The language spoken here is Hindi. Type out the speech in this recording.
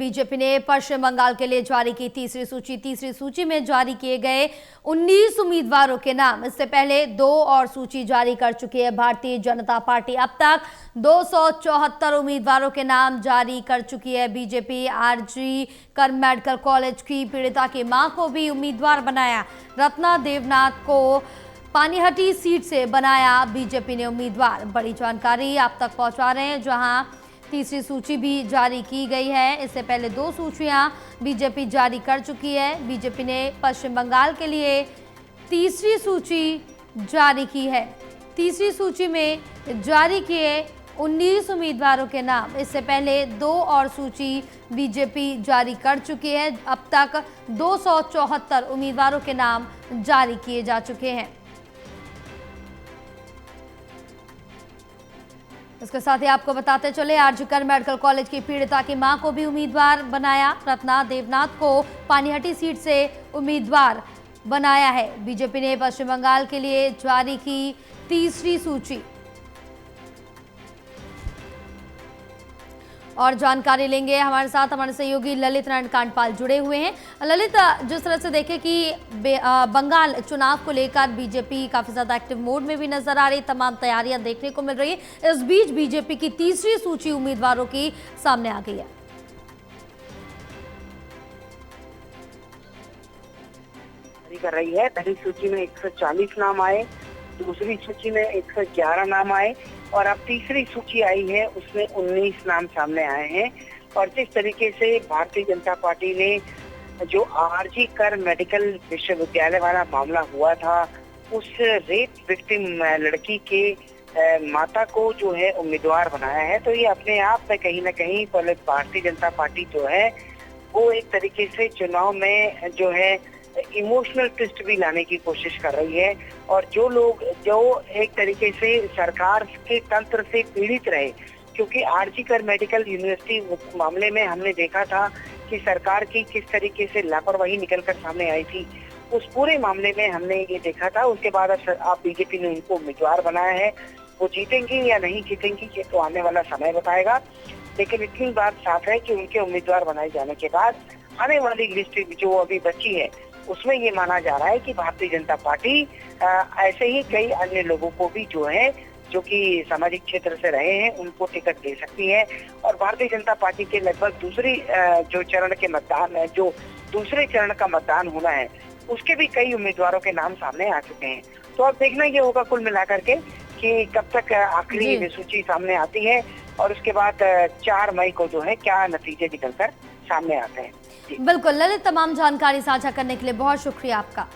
बीजेपी ने पश्चिम बंगाल के लिए जारी की तीसरी सूची में जारी किए गए 19 उम्मीदवारों के नाम। इससे पहले 2 और सूची जारी कर चुकी है भारतीय जनता पार्टी। अब तक 274 उम्मीदवारों के नाम जारी कर चुकी है बीजेपी। आरजी कर मेडिकल कॉलेज की पीड़िता की मां को भी उम्मीदवार बनाया। रत्ना देवनाथ को पानीहटी सीट से बनाया बीजेपी ने उम्मीदवार। बड़ी जानकारी आप तक पहुंचा रहे हैं, जहां तीसरी सूची भी जारी की गई है। इससे पहले 2 सूचियां बीजेपी जारी कर चुकी है। बीजेपी ने पश्चिम बंगाल के लिए तीसरी सूची जारी की है। तीसरी सूची में जारी किए 19 उम्मीदवारों के नाम। इससे पहले 2 और सूची बीजेपी जारी कर चुकी है। अब तक 274 उम्मीदवारों के नाम जारी किए जा चुके हैं। इसके साथ ही आपको बताते चले, आरजी कर मेडिकल कॉलेज की पीड़िता की मां को भी उम्मीदवार बनाया। रत्ना देवनाथ को पानीहटी सीट से उम्मीदवार बनाया है। बीजेपी ने पश्चिम बंगाल के लिए जारी की तीसरी सूची। और जानकारी लेंगे, हमारे साथ हमारे सहयोगी ललित नारायण कांडपाल जुड़े हुए हैं। ललित, जिस तरह से देखें कि बंगाल चुनाव को लेकर बीजेपी काफी ज्यादा एक्टिव मोड में भी नजर आ रही, तमाम तैयारियां देखने को मिल रही है। इस बीच बीजेपी की तीसरी सूची उम्मीदवारों की सामने आ गई है। कर रही है। पहली सूची में 140 नाम आए, दूसरी सूची में 111 नाम आए और अब तीसरी सूची आई है, उसमें 19 नाम सामने आए हैं। और जिस तरीके से भारतीय जनता पार्टी ने जो आरजी कर मेडिकल विश्वविद्यालय वाला मामला हुआ था, उस रेप विक्टिम लड़की के माता को जो है उम्मीदवार बनाया है, तो ये अपने आप में कहीं ना कहीं पहले भारतीय जनता पार्टी जो है वो एक तरीके से चुनाव में जो है इमोशनल ट्विस्ट भी लाने की कोशिश कर रही है। और जो लोग जो एक तरीके से सरकार के तंत्र से पीड़ित रहे, क्योंकि आरजी कर मेडिकल यूनिवर्सिटी मामले में हमने देखा था कि सरकार की किस तरीके से लापरवाही निकलकर सामने आई थी, उस पूरे मामले में हमने ये देखा था। उसके बाद अब बीजेपी ने उनको उम्मीदवार बनाया है। वो जीतेंगी या नहीं जीतेंगी ये तो आने वाला समय बताएगा, लेकिन इतनी बात साफ है कि उनके उम्मीदवार बनाए जाने के बाद आने वाली लिस्ट जो अभी बची है उसमें ये माना जा रहा है कि भारतीय जनता पार्टी ऐसे ही कई अन्य लोगों को भी जो है, जो कि सामाजिक क्षेत्र से रहे हैं, उनको टिकट दे सकती है। और भारतीय जनता पार्टी के लगभग दूसरे चरण का मतदान होना है, उसके भी कई उम्मीदवारों के नाम सामने आ चुके हैं। तो अब देखना ये होगा कुल मिलाकर के कि कब तक आखिरी सूची सामने आती है और उसके बाद 4 मई को जो है क्या नतीजे निकलकर सामने आते हैं। बिल्कुल ललित, तमाम जानकारी साझा करने के लिए बहुत शुक्रिया आपका।